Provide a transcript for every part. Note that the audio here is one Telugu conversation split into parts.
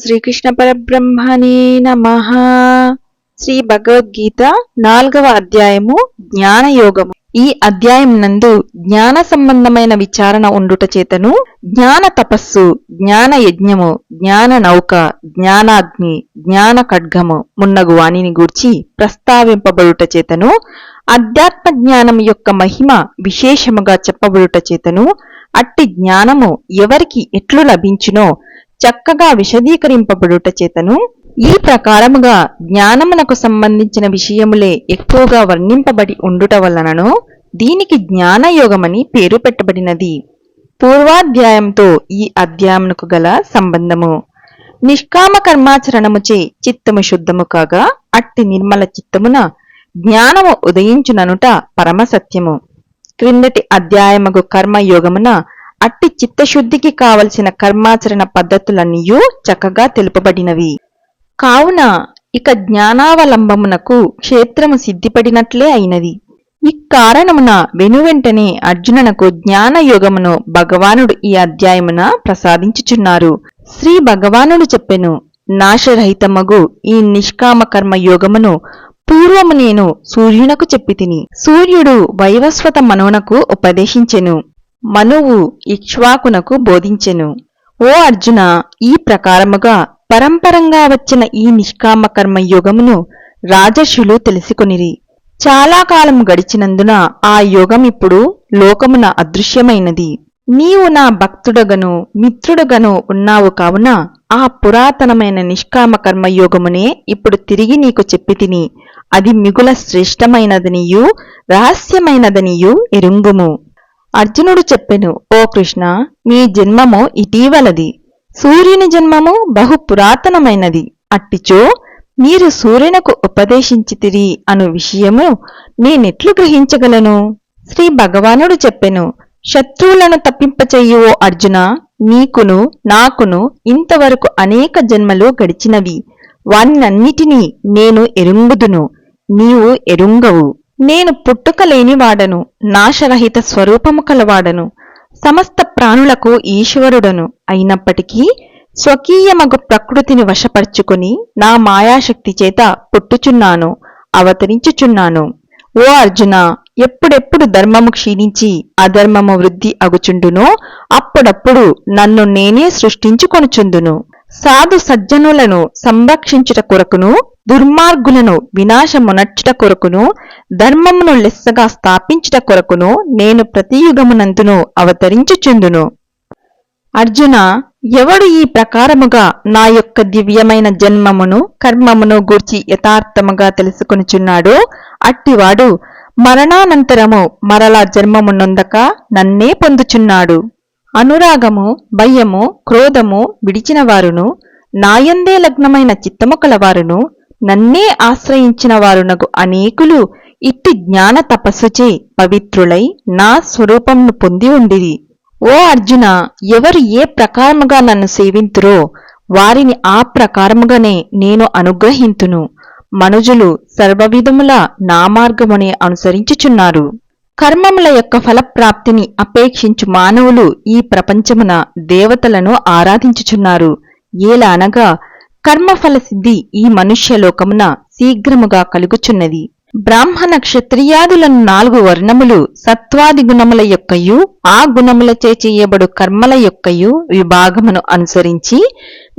శ్రీకృష్ణ పరబ్రహ్మణే నమః. శ్రీ భగవద్గీత 4వ అధ్యాయము జ్ఞానయోగము. ఈ అధ్యాయం నందు జ్ఞాన సంబంధమైన విచారణ ఉండుట చేతను జ్ఞాన తపస్సు, జ్ఞాన యజ్ఞము, జ్ఞాన నౌక, జ్ఞానాగ్ని, జ్ఞాన ఖడ్గము మున్నగు వానిని గూర్చి ప్రస్తావింపబడుట చేతను అధ్యాత్మ జ్ఞానం యొక్క మహిమ విశేషముగా చెప్పబడుట చేతను అట్టి జ్ఞానము ఎవరికి ఎట్లు లభించునో చక్కగా విశదీకరింపబడుట చేతను ఈ ప్రకారముగా జ్ఞానమునకు సంబంధించిన విషయములే ఎక్కువగా వర్ణింపబడి ఉండుట వలనను దీనికి జ్ఞానయోగమని పేరు పెట్టబడినది. పూర్వాధ్యాయంతో ఈ అధ్యాయమునకు గల సంబంధము. నిష్కామ కర్మాచరణముచే చిత్తము శుద్ధము కాగా అట్టి నిర్మల చిత్తమున జ్ఞానము ఉదయించుననుట పరమసత్యము. క్రిందటి అధ్యాయముగు కర్మయోగమున అట్టి చిత్తశుద్ధికి కావలసిన కర్మాచరణ పద్ధతులన్నీయూ చక్కగా తెలుపబడినవి. కావున ఇక జ్ఞానావలంబమునకు క్షేత్రము సిద్ధిపడినట్లే అయినది. ఇక్కారణమున వెనువెంటనే అర్జునునకు జ్ఞానయోగమును భగవానుడు ఈ అధ్యాయమున ప్రసాదించుచున్నారు. శ్రీ భగవానుడు చెప్పెను, నాశరహితమగు ఈ నిష్కామ కర్మ యోగమును పూర్వము నేను సూర్యునకు చెప్పితిని. సూర్యుడు వైవస్వత మనువునకు ఉపదేశించెను, మనువు ఇక్ష్వాకునకు బోధించెను. ఓ అర్జున, ఈ ప్రకారముగా పరంపరంగా వచ్చిన ఈ నిష్కామ కర్మ యోగమును రాజర్షులు తెలుసుకొనిరి. చాలా కాలం గడిచినందున ఆ యోగం ఇప్పుడు లోకమున అదృశ్యమైనది. నీవు నా భక్తుడగను మిత్రుడగను ఉన్నావు కావున ఆ పురాతనమైన నిష్కామ కర్మయోగమునే ఇప్పుడు తిరిగి నీకు చెప్పితిని. అది మిగుల శ్రేష్టమైనదనియూ రహస్యమైనదనియూ ఎరుంగుము. అర్జునుడు చెప్పెను, ఓ కృష్ణ, మీ జన్మము ఇటీవలది, సూర్యుని జన్మము బహు పురాతనమైనది. అట్టిచో మీరు సూర్యునకు ఉపదేశించితిరి అను విషయము నేనెట్లు గ్రహించగలను? శ్రీ భగవానుడు చెప్పెను, శత్రువులను తప్పింపచెయ్యువో అర్జున, నీకును నాకును ఇంతవరకు అనేక జన్మలు గడిచినవి. వానినన్నిటినీ నేను ఎరుంగుదును, నీవు ఎరుంగవు. నేను పుట్టుక లేనివాడను, నాశరహిత స్వరూపము కలవాడను, సమస్త ప్రాణులకు ఈశ్వరుడను. అయినప్పటికీ స్వకీయమగు ప్రకృతిని వశపరుచుకుని నా మాయాశక్తి చేత పుట్టుచున్నాను, అవతరించుచున్నాను. ఓ అర్జున, ఎప్పుడెప్పుడు ధర్మము క్షీణించి అధర్మము వృద్ధి అగుచుండునో అప్పుడప్పుడు నన్ను నేనే సృష్టించుకొనుచుందును. సాధు సజ్జనులను సంరక్షించుట కొరకును దుర్మార్గులను వినాశమునర్చుట కొరకును ధర్మమును లెస్సగా స్థాపించుట కొరకును నేను ప్రతియుగమునందును అవతరించుచుందును. అర్జున, ఎవడు ఈ ప్రకారముగా నా యొక్క దివ్యమైన జన్మమును కర్మమును గూర్చి యథార్థముగా తెలుసుకొనుచున్నాడో అట్టివాడు మరణానంతరము మరలా జన్మము నొందక నన్నే పొందుచున్నాడు. అనురాగము, భయము, క్రోధము విడిచినవారును నాయందే లగ్నమైన చిత్తము కలవారును నన్నే ఆశ్రయించిన వారునగు అనేకులు ఇట్టి జ్ఞాన తపస్సుచే పవిత్రులై నా స్వరూపంను పొంది ఉండిరి. ఓ అర్జున, ఎవరు ఏ ప్రకారముగా నన్ను సేవింతురో వారిని ఆ ప్రకారముగానే నేను అనుగ్రహింతును. మనుజులు సర్వవిధముల నా మార్గమునే అనుసరించుచున్నారు. కర్మముల యొక్క ఫలప్రాప్తిని అపేక్షించు మానవులు ఈ ప్రపంచమున దేవతలను ఆరాధించుచున్నారు. ఏలా అనగా కర్మఫల సిద్ధి ఈ మనుష్యలోకమున శీఘ్రముగా కలుగుచున్నది. బ్రాహ్మణ క్షత్రియాదులను 4 వర్ణములు సత్వాది గుణముల యొక్కయు ఆ గుణములచే చేయబడు కర్మల యొక్కయు విభాగమును అనుసరించి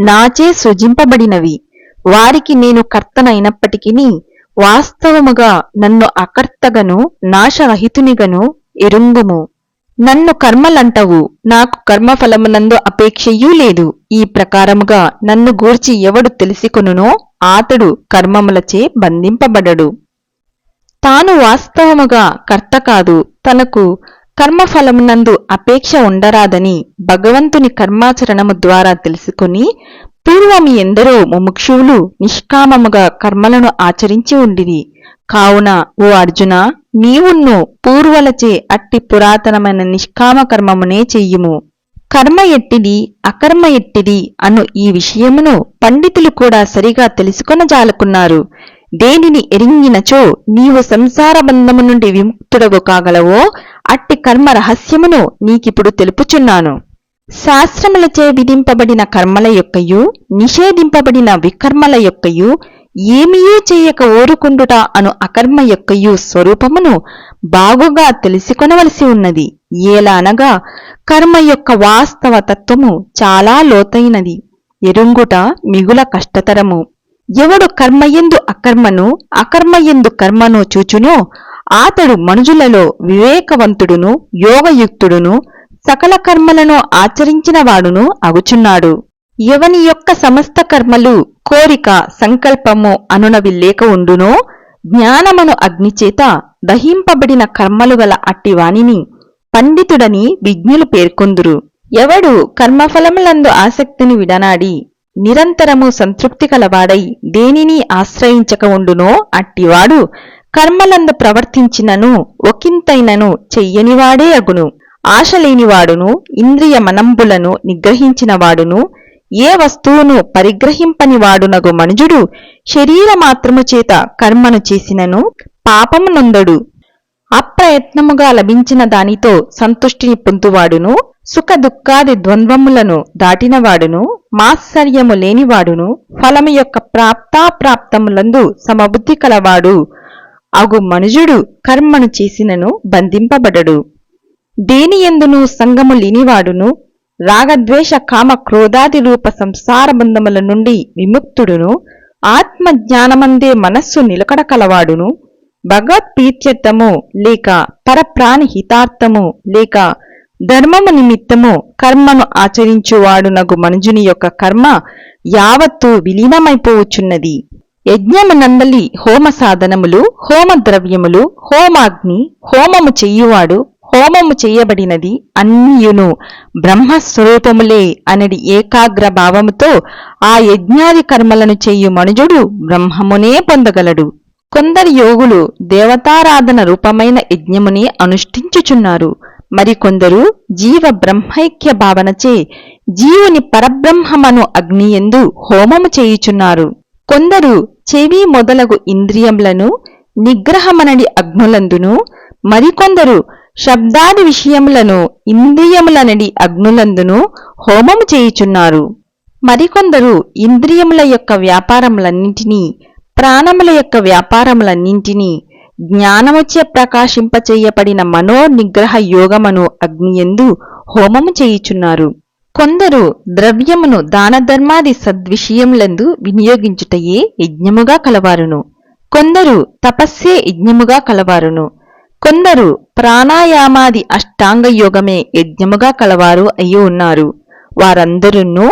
నాచే సృజింపబడినవి. వారికి నేను కర్తనైనప్పటికీ వాస్తవముగా నన్ను అకర్తగను నాశరహితునిగను ఎరుంగుము. నన్ను కర్మలంటవు, నాకు కర్మఫలమునందు అపేక్షయూ లేదు. ఈ ప్రకారముగా నన్ను గూర్చి ఎవడు తెలిసికొనునో ఆతడు కర్మములచే బంధింపబడడు. తాను వాస్తవముగా కర్త కాదు, తనకు కర్మఫలమునందు అపేక్ష ఉండరాదని భగవంతుని కర్మాచరణము ద్వారా తెలుసుకుని పూర్వము ఎందరో ముముక్షువులు నిష్కామముగా కర్మలను ఆచరించి ఉండిరి. కావున ఓ అర్జున, నీవున్ను పూర్వలచే అట్టి పురాతనమైన నిష్కామ కర్మమునే చెయ్యుము. కర్మ ఎట్టిది అకర్మ ఎట్టిది అను ఈ విషయమును పండితులు కూడా సరిగా తెలుసుకొనజాలకున్నారు. దేనిని ఎరింగినచో నీవు సంసార బంధము నుండి విముక్తుడవు కాగలవో అట్టి కర్మ రహస్యమును నీకిప్పుడు తెలుపుచున్నాను. శాస్త్రములచే విధింపబడిన కర్మల యొక్కయు నిషేధింపబడిన వికర్మల యొక్కయు ఏమియూ చేయక ఊరుకుండుట అను అకర్మ యొక్కయు స్వరూపమును బాగుగా తెలిసికొనవలసి ఉన్నది. ఏలానగా కర్మ యొక్క వాస్తవ తత్వము చాలా లోతైనది, ఎరుంగుట మిగుల కష్టతరము. ఎవడు కర్మయందు అకర్మను అకర్మయందు కర్మను చూచునో ఆతడు మనుజులలో వివేకవంతుడును యోగయుక్తుడును సకల కర్మలను ఆచరించినవాడును అగుచున్నాడు. ఎవని యొక్క సమస్త కర్మలు కోరిక సంకల్పము అనునవి లేక ఉండునో జ్ఞానమను అగ్నిచేత దహింపబడిన కర్మలు గల అట్టివానిని పండితుడని విజ్ఞులు పేర్కొందురు. ఎవడు కర్మఫలములందు ఆసక్తిని విడనాడి నిరంతరము సంతృప్తి కలవాడై దేనిని ఆశ్రయించక ఉండునో అట్టివాడు కర్మలందు ప్రవర్తించినను ఒకంతైనను చెయ్యనివాడే అగును. ఆశలేనివాడును ఇంద్రియ మనంబులను నిగ్రహించినవాడును ఏ వస్తువును పరిగ్రహింపనివాడునగు మనుజుడు శరీరమాత్రము చేత కర్మను చేసినను పాపము నొందడు. అప్రయత్నముగా లభించిన దానితో సంతుష్టిని పొందువాడును సుఖ దుఃఖాది ద్వంద్వములను దాటినవాడును మాత్సర్యము లేనివాడును ఫలము యొక్క ప్రాప్తాప్రాప్తములందు సమబుద్ధి కలవాడు అగు మనుజుడు కర్మను చేసినను బంధింపబడడు. దేనియందును సంగము లేనివాడును రాగద్వేష కామ క్రోధాది రూప సంసార బంధముల నుండి విముక్తుడును ఆత్మజ్ఞానమందే మనస్సు నిలకడ కలవాడును భగవత్ప్రీత్యర్థము లేక పరప్రాణి హితార్థము లేక ధర్మము నిమిత్తము కర్మను ఆచరించువాడునగు మనుజుని యొక్క కర్మ యావత్తు విలీనమైపోవచ్చున్నది. యజ్ఞమునందలి హోమ సాధనములు హోమద్రవ్యములు హోమాగ్ని హోమము చెయ్యువాడు హోమము చెయ్యబడినది అన్నియును బ్రహ్మస్వరూపములే అనడి ఏకాగ్ర భావముతో ఆ యజ్ఞాది కర్మలను చెయ్యు మనుజుడు బ్రహ్మమునే పొందగలడు. కొందరు యోగులు దేవతారాధన రూపమైన యజ్ఞమునే అనుష్ఠించుచున్నారు. మరికొందరు జీవ బ్రహ్మైక్య భావనచే జీవుని పరబ్రహ్మమను అగ్నియందు హోమము చేయుచున్నారు. కొందరు చెవి మొదలగు ఇంద్రియములను నిగ్రహమనడి అగ్నులందును మరికొందరు శబ్దాది విషయములను ఇంద్రియములనడి అగ్నులందును హోమము చేయుచున్నారు. మరికొందరు ఇంద్రియముల యొక్క వ్యాపారములన్నింటినీ ప్రాణముల యొక్క వ్యాపారములన్నింటినీ జ్ఞానముచే ప్రకాశింపచేయబడిన మనోనిగ్రహ యోగమను అగ్నియందు హోమము చేయుచున్నారు. కొందరు ద్రవ్యమును దానధర్మాది సద్విషయములందు వినియోగించుటయే యజ్ఞముగా కలవారును. కొందరు తపస్సే యజ్ఞముగా కలవారును. కొందరు ప్రాణాయామాది అష్టాంగ యోగమే యజ్ఞముగా కలవారు అయి ఉన్నారు. వారందరును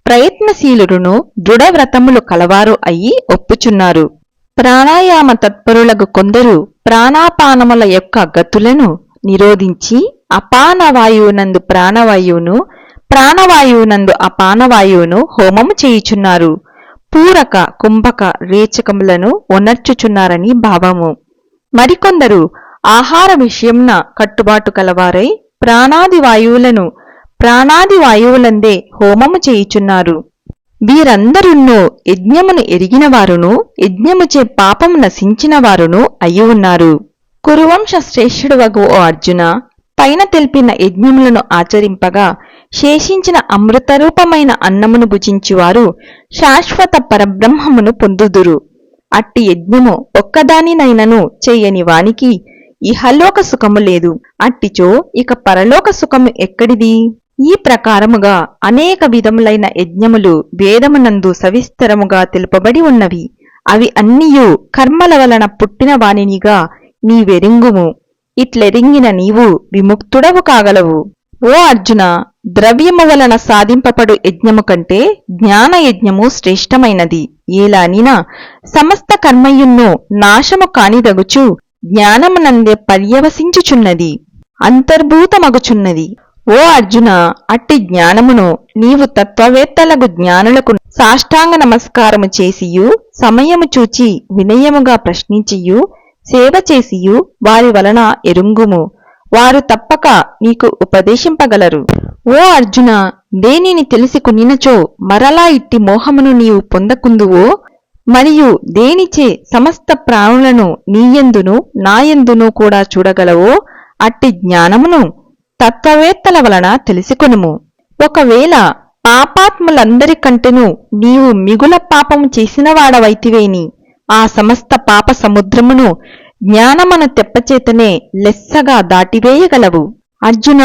ప్రయత్నశీలురును దృఢవ్రతములు కలవారు అయి ఒప్పుచున్నారు. ప్రాణాయామ తత్పరులకు కొందరు ప్రాణాపానముల యొక్క గతులను నిరోధించి అపానవాయువునందు ప్రాణవాయువును ప్రాణవాయువునందు అపానవాయువును హోమము చేయుచున్నారు. పూరక కుంభక రేచకములను ఒనర్చుచున్నారని భావము. మరికొందరు ఆహార విషయంన కట్టుబాటు కలవారై ప్రాణాది వాయువులను ప్రాణాది వాయువులందే హోమము చేయుచున్నారు. వీరందరున్నూ యజ్ఞమును ఎరిగినవారును యజ్ఞముచే పాపము నశించినవారును అయి ఉన్నారు. కురువంశ శ్రేష్ఠుడవగు ఓ అర్జున, పైన తెలిపిన యజ్ఞములను ఆచరింపగా శేషించిన అమృతరూపమైన అన్నమును భుజించువారు శాశ్వత పరబ్రహ్మమును పొందుదురు. అట్టి యజ్ఞము ఒక్కదానినైనను చెయ్యని వానికి ఇహలోక సుఖము లేదు. అట్టిచో ఇక పరలోక సుఖము ఎక్కడిది? ఈ ప్రకారముగా అనేక విధములైన యజ్ఞములు వేదమునందు సవిస్తరముగా తెలుపబడి ఉన్నవి. అవి అన్నియు కర్మల వలన పుట్టిన వానినిగా నీవెరింగుము. ఇట్లెరింగిన నీవు విముక్తుడవు కాగలవు. ఓ అర్జున, ద్రవ్యము వలన సాధింపబడు యజ్ఞము కంటే జ్ఞానయజ్ఞము శ్రేష్టమైనది. ఏలానినా సమస్త కర్మయున్నూ నాశము కానిదగుచు జ్ఞానమునందే పర్యవసించుచున్నది, అంతర్భూతమగుచున్నది. ఓ అర్జున, అట్టి జ్ఞానమును నీవు తత్వవేత్తలగు జ్ఞానులకు సాష్టాంగ నమస్కారము చేసియు సమయము చూచి వినయముగా ప్రశ్నించియు సేవ చేసియు వారి వలన ఎరుంగుము. వారు తప్పక నీకు ఉపదేశింపగలరు. ఓ అర్జున, దేనిని తెలిసి కొనినచో మరలా ఇట్టి మోహమును నీవు పొందకుందువో మరియు దేనిచే సమస్త ప్రాణులను నీయందును నాయందును కూడా చూడగలవో అట్టి జ్ఞానమును తత్వవేత్తల వలన తెలిసికొనుము. ఓ ఒకవేళ పాపాత్ములందరికంటెను నీవు మిగుల పాపము చేసినవాడవైతివేని ఆ సమస్త పాప సముద్రమును జ్ఞానమను తెప్పచేతనే లెస్సగా దాటివేయగలవు. అర్జున,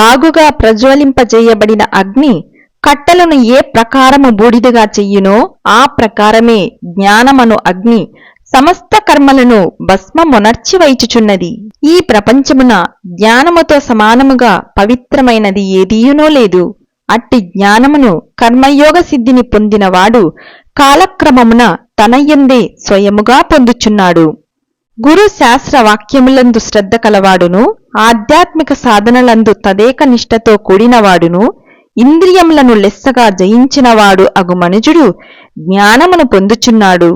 బాగుగా ప్రజ్వలింపజేయబడిన అగ్ని కట్టెలను ఏ ప్రకారము బూడిదగా చెయ్యునో ఆ ప్రకారమే జ్ఞానమను అగ్ని సమస్త కర్మలను భస్మమునర్చివైచుచున్నది. ఈ ప్రపంచమున జ్ఞానముతో సమానముగా పవిత్రమైనది ఏదీయునో లేదు. అట్టి జ్ఞానమును కర్మయోగ సిద్ధిని పొందినవాడు కాలక్రమమున తనయందే స్వయముగా పొందుచున్నాడు. గురు శాస్త్ర వాక్యములందు శ్రద్ధ కలవాడును, ఆధ్యాత్మిక సాధనలందు తదేక నిష్ఠతో కూడినవాడును, ఇంద్రియములను లెస్సగా జయించినవాడు అగు మనుజుడు జ్ఞానమును పొందుచున్నాడు.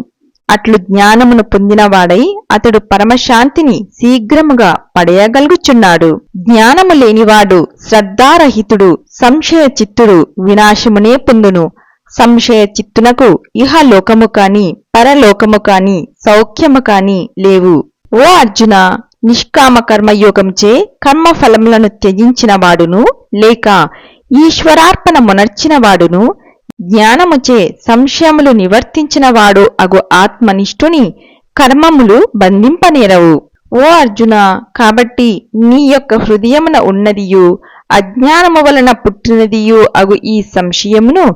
అట్లు జ్ఞానమును పొందినవాడై అతడు పరమశాంతిని శీఘ్రముగా పడయగలుగుచున్నాడు. జ్ఞానము లేనివాడు శ్రద్ధారహితుడు, సంశయ చిత్తుడు వినాశమునే పొందును. సంశయ చిత్తునకు ఇహలోకము కాని పరలోకము కాని సౌఖ్యము కాని లేవు. ఓ అర్జున, నిష్కామ కర్మయోగంచే కర్మఫలములను త్యజించినవాడును లేక ఈశ్వరార్పణ మునర్చినవాడును, జ్ఞానముచే సంశయములు నివర్తించినవాడు అగు ఆత్మనిష్ఠుని కర్మములు బంధింపనేరవు. ఓ అర్జున, కాబట్టి నీ యొక్క హృదయమున ఉన్నదియు అజ్ఞానము వలన పుట్టినదియు అగు ఈ సంశయమును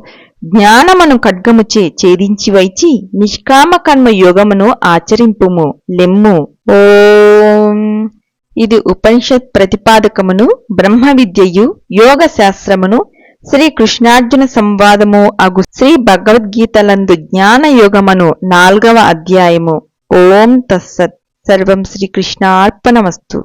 జ్ఞానమును ఖడ్గముచే ఛేదించివైచి నిష్కామ కర్మ యోగమును ఆచరింపుము. లెమ్ము. ఓం. ఇది ఉపనిషత్ ప్రతిపాదకమును బ్రహ్మ విద్యయు యోగ శాస్త్రమును శ్రీకృష్ణార్జున సంవాదము అగు శ్రీ భగవద్గీతలందు జ్ఞానయోగమను 4వ అధ్యాయము. ఓం తస్సత్. సర్వం శ్రీకృష్ణార్పణమస్తు.